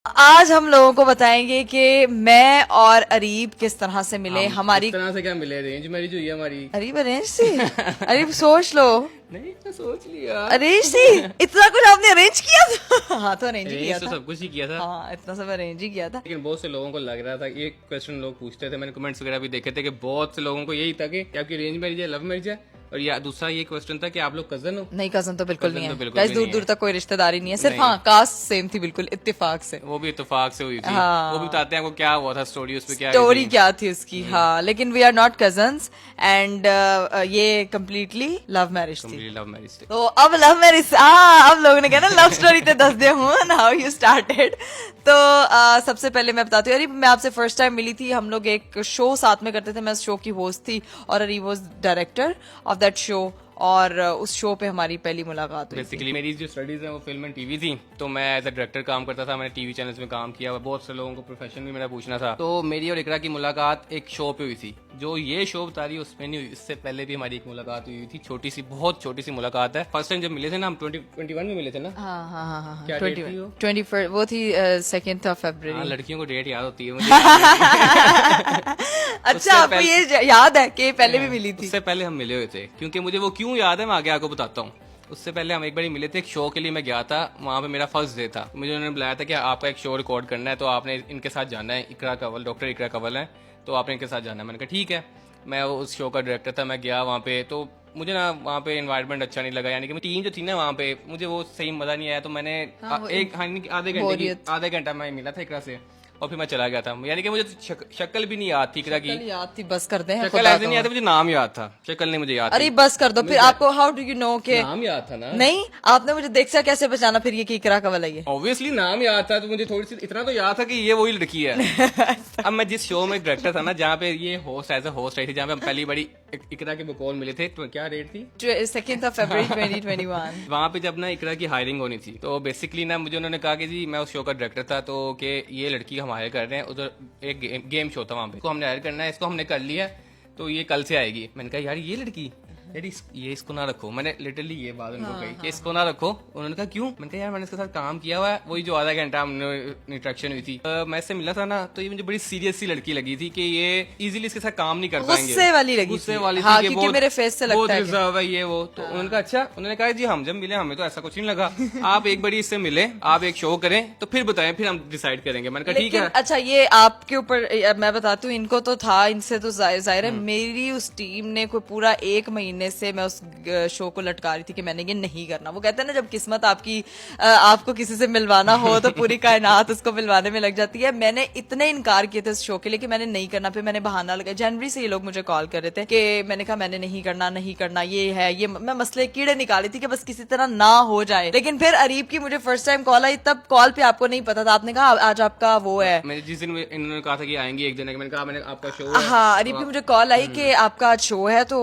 आज हम लोगों को बताएंगे कि मैं और अरीब किस तरह से मिले। हमारी इस तरह से क्या मिले, अरेंज मैरिज हुई है हमारी। अरीब अरेंज थी। अरीब सोच लो, नहीं तो सोच लिया। अरेंज थी। इतना कुछ आपने अरेंज किया था? हाँ तो अरेंज ही किया अरेंज तो था। सब कुछ ही किया था। हाँ इतना सब अरेंज ही किया था। लेकिन बहुत से लोगों को लग रहा था, ये क्वेश्चन लोग पूछते थे, मैंने कमेंट्स वगैरह भी देखे थे कि बहुत से लोगों को यही था कि आपकी अरेंज मैरिज है, लव मैरिज है। और या दूसरा ये क्वेश्चन था कि आप लोग कजन हो। नहीं कजन तो बिल्कुल नहीं तो है बिल्कुल गाइस, भी दूर नहीं दूर है। तक कोई रिश्तेदारी नहीं है, सिर्फ नहीं। हाँ कास्ट सेम थी बिल्कुल इत्तेफाक से। वो भी इत्तेफाक से हुई थी। हाँ। वो भी बताते हैं आपको क्या हुआ था, स्टोरी उस पे क्या स्टोरी थी। क्या थी उसकी। हाँ लेकिन we are not cousins and ये कम्प्लीटली लव मैरिज थी। लव मैरिज थी। तो अब लव मैरिज, हाँ अब लोगों ने कहा ना लव स्टोरी ते दस दे हूँ हाउ यू स्टार्टेड। तो सबसे पहले मैं बताती हूँ, अरे मैं आपसे फर्स्ट टाइम मिली थी, हम लोग एक शो साथ में करते थे, मैं उस शो की होस्ट थी और अरी was director of that show. और उस शो पे हमारी पहली मुलाकात हुई थी। बेसिकली मेरी जो स्टडीज है वो फिल्म एंड टीवी थी, तो मैं एज अ डायरेक्टर काम करता था, मैंने टीवी चैनल्स में काम किया, बहुत से लोगों को प्रोफेशन भी मेरा पूछना था। तो मेरी और इकरा की मुलाकात एक शो पे हुई थी, जो ये शो बता रही है उसमें नहीं हुई। इससे पहले भी हमारी एक मुलाकात हुई थी, छोटी सी, बहुत छोटी सी मुलाकात है। फर्स्ट टाइम जब मिले थे ना, हम 2021 में मिले थे ना। हाँ हाँ हाँ हाँ क्या डेट थी वो? 21 वो थी 2nd of हाँ, February। लड़कियों को डेट याद होती है मुझे याद नहीं। अच्छा आपको ये याद है कि पहले भी मिली थी? उससे पहले हम मिले हुए थे, क्योंकि मुझे वो क्यों याद है मैं आगे आपको बताता हूँ। उससे पहले हम एक बार मिले थे, एक शो के लिए मैं गया था, वहाँ पे मेरा फर्स्ट डे था। मुझे उन्होंने बुलाया था कि आपका एक शो रिकॉर्ड करना है, तो आपने इनके साथ जाना है। इकरा कंवल, डॉक्टर इकरा कंवल है, तो आपने इनके साथ जाना है। मैंने कहा ठीक है। मैं उस शो का डायरेक्टर था, मैं गया वहाँ पे, तो मुझे ना वहाँ पे एनवायरनमेंट अच्छा नहीं लगा, यानी कि टीम जो थी ना वहाँ पे, मुझे वो सही मजा नहीं आया। तो मैंने आधे घंटा मैं मिला था इकरा से और फिर मैं चला गया था। यानी कि मुझे शक्ल भी नहीं याद थी इकरा की। शक्ल याद थी, बस कर दे। शक्ल ऐसे नहीं याद, मुझे नाम याद था, शक्ल नहीं मुझे याद। अरे बस कर दो फिर। आपको हाउ डू यू नो के नाम याद था ना? नहीं आपने मुझे देखा कैसे पहचाना फिर ये कि इकरा कंवल है ये? ऑब्वियसली नाम याद था, तो मुझे थोड़ी सी इतना तो याद था कि ये वही लड़की है। अब मैं जिस शो में डायरेक्टर था ना, जहाँ पे ये होस्ट एज ए होस्ट रही थी, जहाँ पे हम पहली बड़ी इकरा के बकौल मिले थे, तो क्या रेट थी? 2nd of February 2021। वहाँ पे जब ना इकरा की हायरिंग होनी थी, तो बेसिकली ना मुझे उन्होंने कहा कि जी, मैं उस शो का डायरेक्टर था, तो कि ये लड़की हम हायर कर रहे हैं। उधर एक गेम शो था, वहाँ पे इसको हमने हायर करना है, इसको हमने कर लिया, तो ये कल से आएगी। मैंने कहा यार ये लड़की, यार ये इसको ना रखो। मैंने लिटरली ये बात उनको कही कि इसको ना रखो। उन्होंने कहा क्यों? मैंने कहा यार मैंने इसके साथ काम किया हुआ है, वही जो आधा घंटा हमने इंटरेक्शन हुई थी। मैं इससे मिला था ना, तो ये मुझे बड़ी सीरियस सी लड़की लगी थी कि ये इजीली इसके साथ काम नहीं कर पाएंगे। गुस्से वाली लगी गुस्से थी। वाली हाँ, थी, क्योंकि मेरे फेस से लगता है रिजर्व है ये वो। तो उन्होंने कहा अच्छा। उन्होंने कहा जी हम जब मिले हमें तो ऐसा कुछ नहीं लगा, आप एक बारी इससे मिले, आप एक शो करें, तो फिर बताएं, फिर हम डिसाइड करेंगे। मैंने कहा ठीक है। अच्छा ये आपके ऊपर मैं बताती हूँ, इनको तो था, इनसे तो जाहिर है। मेरी उस टीम ने कोई पूरा 1 महीने से मैं उस शो को लटका रही थी कि मैंने ये नहीं करना। वो कहते हैं ना जब किस्मत आपकी आपको किसी से मिलवाना हो तो पूरी कायनात उसको मिलवाने में लग जाती है। मैंने इतने इनकार किए थे उस शो के लिए कि मैंने नहीं करना। फिर मैंने बहाना लगाया। जनवरी से ये लोग मुझे कॉल कर रहे थे कि मैंने कहा मैंने नहीं करना, नहीं करना, ये है ये, मैं मसले कीड़े निकाली थी कि बस किसी तरह ना हो जाए। लेकिन फिर अरीब की मुझे फर्स्ट टाइम कॉल आई, तब कॉल पे आपको नहीं पता था, आपने कहा आज आपका वो है। मैंने जिस दिन इन्होंने कहा था कि आएंगे एक दिन, मैंने कहा मैंने आपका शो है। हाँ अरीब की मुझे कॉल आई कि आपका आज शो है, तो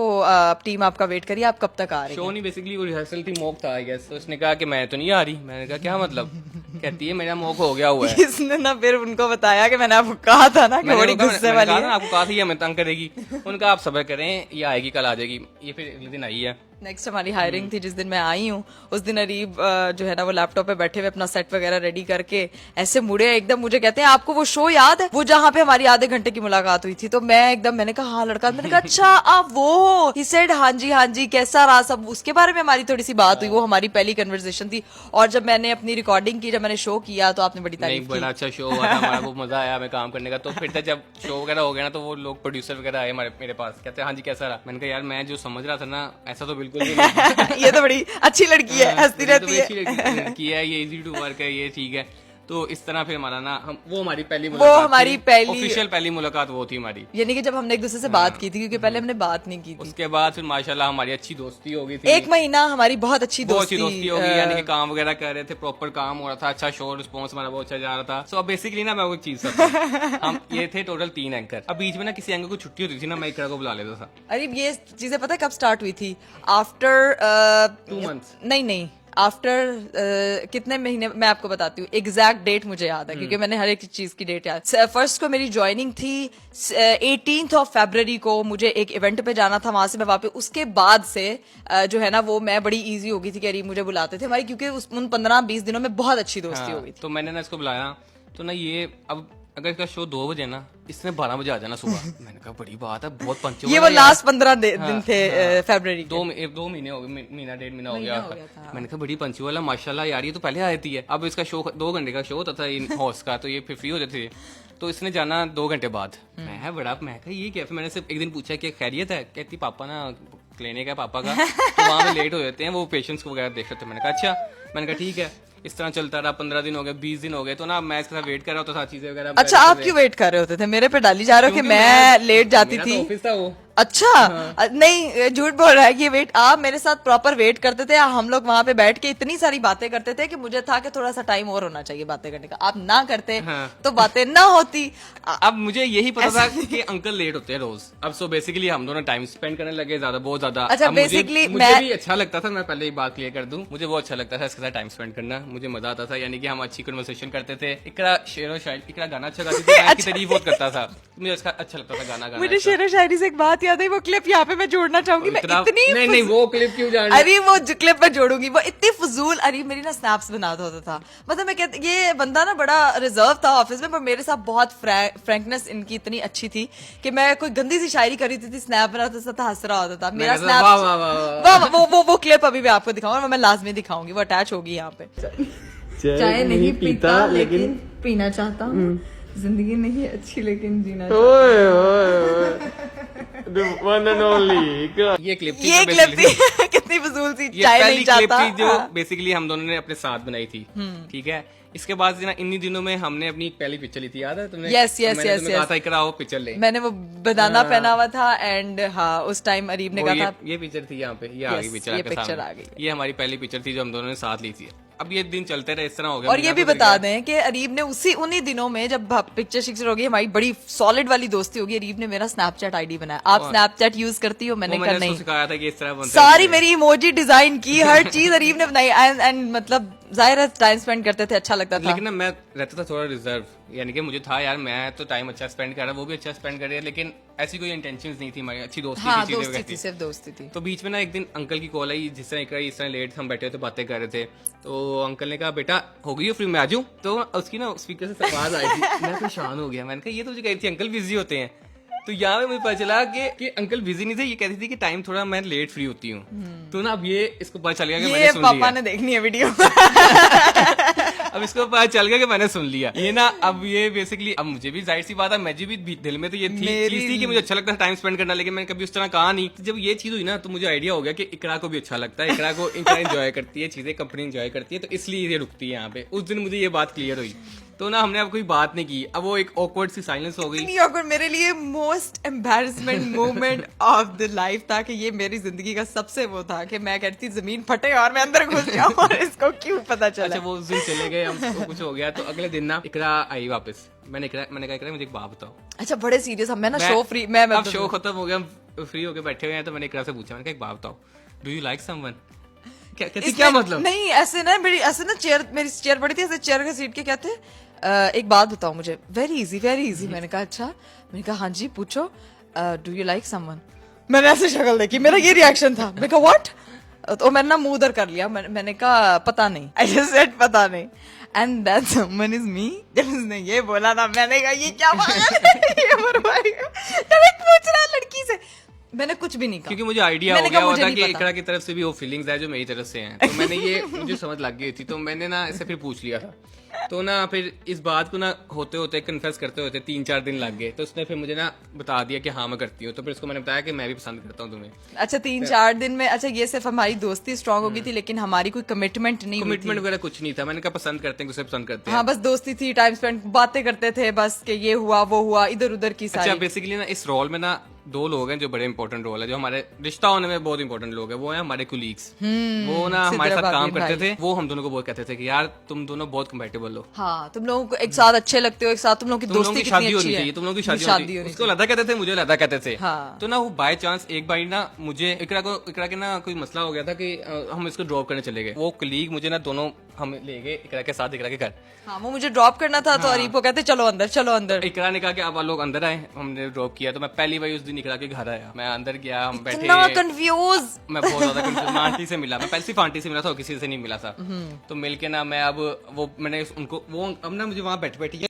टीम आपका वेट करिए, आप कब तक आ रहे हैं? शो नहीं, बेसिकली वो रिहर्सल थी, मॉक था आई गेस। तो उसने कहा कि मैं तो नहीं आ रही। मैंने कहा क्या मतलब? कहती है मेरा मॉक हो गया हुआ है। इसने ना फिर उनको बताया कि मैंने आपको कहा था ना कि बड़ी गुस्से वाली है। आपको कहा था ये हमें तंग करेगी। उनका आप सब्र करें, ये आएगी, कल आ जाएगी। ये फिर अगले दिन आई है। नेक्स्ट हमारी हायरिंग थी, जिस दिन मैं आई हूँ उस दिन अरीब जो है ना वो लैपटॉप पे बैठे हुए अपना सेट वगैरह रेडी करके ऐसे मुड़े एकदम, मुझे कहते हैं आपको वो शो याद है वो जहाँ पे हमारी आधे घंटे की मुलाकात हुई थी? तो मैं एकदम, मैंने कहा हाँ लड़का। मैंने कहा अच्छा आप वो हो? ही सेड हाँ जी कैसा रहा सब। उसके बारे में हमारी थोड़ी सी बात हुई, वो हमारी पहली कन्वर्सेशन थी। और जब मैंने अपनी रिकॉर्डिंग की, जब मैंने शो किया, तो आपने बड़ी तारीफ की। बड़ा अच्छा शो हुआ था हमारा, वो मजा आया हमें काम करने का। तो फिर जब शो वगैरह हो गया ना, तो वो लोग प्रोड्यूसर वगैरह आए मेरे पास, कहते हैं हाँ जी कैसा रहा। मैंने कहा यार मैं जो समझ रहा था ना, ऐसा तो बिल्कुल भी नहीं। ये तो बड़ी अच्छी लड़की है, हंसती रहती है। लड़की है ये, इजी टू वर्क है ये, ठीक है। तो इस तरह फिर हमारा ना वो हमारी पहली ऑफिशियल पहली मुलाकात वो थी हमारी। यानी कि जब हमने एक दूसरे से बात की थी, क्योंकि पहले हमने बात नहीं की थी। उसके बाद फिर माशाल्लाह हमारी अच्छी दोस्ती हो गई थी। 1 महीना हमारी बहुत अच्छी दोस्ती हो गई, यानी कि काम वगैरह कर रहे थे, प्रॉपर काम हो रहा था, अच्छा शो रिस्पॉन्स हमारा बहुत अच्छा जा रहा था। सो अब बेसिकली ना मैं वो चीज हम ये थे टोटल 3 एंकर। अब बीच में ना किसी एंकर को छुट्टी होती थी ना, मैं इकरा को बुला लेता था। अरे ये चीजें पता है कब स्टार्ट हुई थी? After 2 months. नहीं आफ्टर कितने महीने, मैं आपको बताती हूँ एग्जैक्ट डेट मुझे याद है, क्योंकि मैंने हर एक चीज की डेट याद। फर्स्ट को मेरी ज्वाइनिंग थी 18th of February को। मुझे एक इवेंट पे जाना था, वहां से मैं वापस, उसके बाद से जो है ना वो मैं बड़ी इजी हो गई थी कि अरे मुझे बुलाते थे हमारी, क्योंकि उन 15-20 दिनों में बहुत अच्छी दोस्ती हो गई थी। तो मैंने ना इसको बुलाया, तो ना ये अब अगर इसका शो 2 बजे ना, इसने 12 बजे आ जाना सुबह। मैंने कहा बड़ी बात है, बहुत पंचुअल। ये वो लास्ट 15 दिन थे फरवरी के। 2 महीने हो गए, महीना 1.5 महीना हो गया। मैंने कहा बड़ी पंचुअल है माशाल्लाह यार, ये तो पहले आ जाती है। अब इसका शो 2 घंटे का शो होता था इन हॉस्ट का, तो ये फिर फ्री हो जाते थे, तो इसने जाना 2 घंटे बाद। मैं कहा ये क्या? फिर मैंने सिर्फ एक दिन पूछा कि खैरियत है? कहती पापा ना क्लिनिक है पापा का, तो वहाँ पे लेट हो जाते हैं, वो पेशेंट्स को वगैरह देख रहे थे। मैंने कहा अच्छा। मैंने कहा ठीक है। इस तरह चलता रहा, 15 दिन हो गए, 20 दिन हो गए, तो ना मैं इसके साथ वेट कर रहा होता था चीजें वगैरह। अच्छा, आप क्यों वेट कर रहे होते थे? मेरे पे डाली जा रहे हो कि मैं लेट जाती थी। ऑफिस था वो। अच्छा, नहीं झूठ बोल रहा है कि वेट, आप मेरे साथ प्रॉपर वेट करते थे। हम लोग वहां पे बैठ के इतनी सारी बातें करते थे कि मुझे था कि थोड़ा सा टाइम और होना चाहिए बातें करने का। आप ना करते तो बातें ना होती। अब मुझे यही पता था कि अंकल लेट होते हैं रोज। अब सो बेसिकली हम दोनों टाइम स्पेंड करने लगे ज्यादा, बहुत ज्यादा। अच्छा, बेसिकली मुझे भी अच्छा लगता था, मैं पहले ही बात क्लियर कर दूं, मुझे बहुत अच्छा लगता था इसके साथ टाइम स्पेंड करना, मुझे मजा आता था। यानी कि हम अच्छी कन्वर्सेशन करते थे। इकरा शेरो शायरी, इकरा गाना अच्छा गाती थी, मैं इसकी तारीफ बहुत करता था, मुझे इसका अच्छा लगता था गाना गाना। मुझे शेरो शायरी से एक बात याद है, वो क्लिप यहाँ पे मैं जोड़ना चाहूंगी। मैं इतनी नहीं वो क्लिप क्यों जान? अरे वो क्लिप मैं जोड़ूंगी, वो इतनी फजूल। अरे मेरी ना स्नैप्स बनाता होता था, मतलब मैं कहती, ये बंदा ना बड़ा रिजर्व था ऑफिस में, पर मेरे साथ बहुत फ्रैंकनेस इनकी इतनी अच्छी थी कि मैं कोई गंदी सी शायरी करी थी, स्नैप बनाता था, हंस रहा होता था मेरा स्नैप। वो क्लिप अभी मैं आपको दिखाऊंगा, मैं लाजमी दिखाऊंगी, वो अटैच होगी यहाँ पे। चाय नहीं पीता लेकिन पीना चाहता हूँ, जिंदगी नहीं अच्छी लेकिन जीना ये क्लिप थी, ये क्लिप थी कितनी फजूल सी, चाय नहीं चाहता। थी जो बेसिकली हम दोनों ने अपने साथ बनाई थी, ठीक है। इसके बाद ना इन्हीं दिनों में हमने अपनी पहली पिक्चर ली थी, याद है तुम्हें? यस कहा था इकरा आओ पिक्चर ले। मैंने वो बनाना पहना हुआ था एंड हाँ उस टाइम अरीब ने कहा था ये पिक्चर थी यहाँ पे, ये आ गई पिक्चर, ये पिक्चर आ गई। ये हमारी पहली पिक्चर थी जो हम दोनों ने साथ ली थी। अब ये दिन चलते रहे, इस तरह हो गया। और ये भी बता दें कि अरीब ने उन्हीं दिनों में जब पिक्चर शिक्चर होगी, हमारी बड़ी सॉलिड वाली दोस्ती होगी, अरीब ने मेरा स्नैपचैट आईडी बनाया। आप स्नैपचैट यूज करती हो? मैंने कहा नहीं, सिखाया था कि इस तरह सारी मेरी इमोजी डिजाइन की, हर चीज अरीब ने बनाई। एंड मतलब जाहिर है टाइम स्पेंड करते थे, अच्छा लगता था। लेकिन ना मैं रहता था थोड़ा रिजर्व, यानी कि मुझे था यार मैं तो टाइम अच्छा स्पेंड कर रहा, वो भी अच्छा स्पेंड कर रही है, लेकिन ऐसी कोई इंटेंशन नहीं थी हमारी, अच्छी दोस्ती हाँ, थी, दोस्ती थी, सिर्फ दोस्ती थी। तो बीच में ना एक दिन अंकल की कॉल आई, जिस तरह इस तरह लेट हम बैठे हुए थे, बातें कर रहे थे, तो अंकल ने कहा बेटा हो गई हो फ्री, मैं आ जाऊं? तो उसकी ना स्पीकर से आवाज आई थी, मैं परेशान हो गया। मैंने कहा ये तो मुझे कह रही थी अंकल बिजी होते हैं। तो यहाँ पे मुझे पता चला कि अंकल बिजी नहीं थे, ये कहती थी कि टाइम थोड़ा मैं लेट फ्री होती हूँ। तो ना अब ये इसको पता चल गया कि मैंने सुन लिया, पापा ने देखनी है वीडियो। अब इसको पता चल गया कि मैंने सुन लिया ये ना। अब ये बेसिकली अब मुझे भी जाहिर सी बात है, मुझे भी दिल में तो ये चीज थी कि मुझे अच्छा लगता है टाइम स्पेंड करना, लेकिन मैंने कभी उस तरह कहा नहीं। जब ये चीज हुई ना तो मुझे आइडिया हो गया कि इकरा को भी अच्छा लगता है, इकरा एंजॉय करती है चीजें, कंपनी एंजॉय करती है, तो इसलिए ये रुकती है यहाँ पे। उस दिन मुझे ये बात क्लियर हुई, तो ना हमने अब कोई बात नहीं की। अब वो एक ऑकवर्ड सी साइलेंस हो गई। ऑकवर्ड मेरे लिए most embarrassment moment of the life था कि ये मेरी जिंदगी का सबसे वो था कि मैं कहती जमीन फटे और मैं अंदर घुस जाऊं और इसको क्यों पता चला। अच्छा वो उस दिन चले गए, हमको कुछ हो गया, तो अगले दिन ना इकरा आई वापस। मैंने कहा इकरा मुझे एक बात बताओ। अच्छा बड़े सीरियस, हम ना शो फ्री, मैं अब शो खत्म हो गया, हम फ्री होके बैठे हुए हैं, तो मैंने इकरा से पूछा, मैंने कहा एक बात बताओ, डू यू लाइक समवन? क्या मतलब? नहीं ऐसे ना चेयर, मेरी चेयर पड़ी थी, ऐसे चेयर के सीट के कहते एक बात बताओ मुझे, वेरी इजी। मैंने कहा अच्छा, मैंने कहा हाँ जी पूछो, डू यू लाइक समवन? मैंने ऐसे शक्ल देखी, मेरा ये रिएक्शन था, मैंने कहा व्हाट? तो मैंने ना मुंह उधर कर लिया, मैंने कहा पता नहीं, आई जस्ट सेड पता नहीं, and that someone is me. जब उसने ये बोला ना, मैंने कहा ये क्या बात है, ये मरवाएगा। तब एक पूछ रहा है लड़की से, मैंने कुछ भी नहीं कहा, क्योंकि मुझे आइडिया हो गया था कि इकरा की तरफ से भी वो फीलिंग्स है जो मेरी तरफ से हैं, तो मैंने ये मुझे समझ लग गई थी, तो मैंने ना ऐसे फिर पूछ लिया था। तो ना फिर इस बात को ना होते होते कन्फेस करते होते 3-4 दिन लग गए, तो उसने फिर मुझे ना बता दिया कि हाँ मैं करती हूँ। तो फिर उसको मैंने बताया कि मैं भी पसंद करता हूँ तुम्हें। अच्छा 3-4 दिन में, अच्छा ये सिर्फ हमारी दोस्ती स्ट्रांग हो गई थी, लेकिन हमारी कोई कमिटमेंट नहीं, कमिटमेंट वगैरह कुछ नहीं था। मैंने कहा पसंद करते हैं, उसे पसंद करते हैं। हाँ बस दोस्ती थी, टाइम स्पेंड, बातें करते थे बस कि ये हुआ वो हुआ, इधर उधर की सारी। अच्छा बेसिकली ना इस रोल में ना 2 लोग हैं जो बड़े इंपॉर्टेंट रोल है, जो हमारे रिश्ता होने में बहुत इंपॉर्टेंट लोग हैं, वो है हमारे कुलीग्स। वो ना हमारे साथ काम करते थे, वो हम दोनों को बहुत कहते थे कि यार तुम दोनों बहुत कंपैटिबल हो। हाँ तुम लोगों को एक साथ अच्छे लगते हो, एक साथ तुम लोगों की दोस्ती कितनी शादी अच्छी होनी है, चाहिए, तुम लोगों की शादी होनी। उसको लदा कहते थे, मुझे लदा कहते थे। तो ना वो बाय चांस एक बार ना मुझे इकरा के ना कोई मसला हो गया था कि हम इसको ड्रॉप करने चले गए। वो कलीग मुझे ना दोनों हम ले गए इकरा के साथ, इकरा के घर। हाँ, वो मुझे ड्रॉप करना था तो अरीब को कहते चलो अंदर, चलो अंदर। इकरा ने कहा कि आप लोग अंदर आए, हमने ड्रॉप किया। तो मैं पहली बार उस दिन इकरा के घर आया, मैं अंदर गया, हम बैठे, इतना कंफ्यूज। मैं बहुत ज्यादा कंफ्यूज। मैं आंटी से मिला, मैं पहले सिर्फ आंटी से मिला था और किसी से नहीं मिला था। तो मिलके ना मैं अब वो मैंने उनको वो अब ना मुझे वहां बैठ बैठी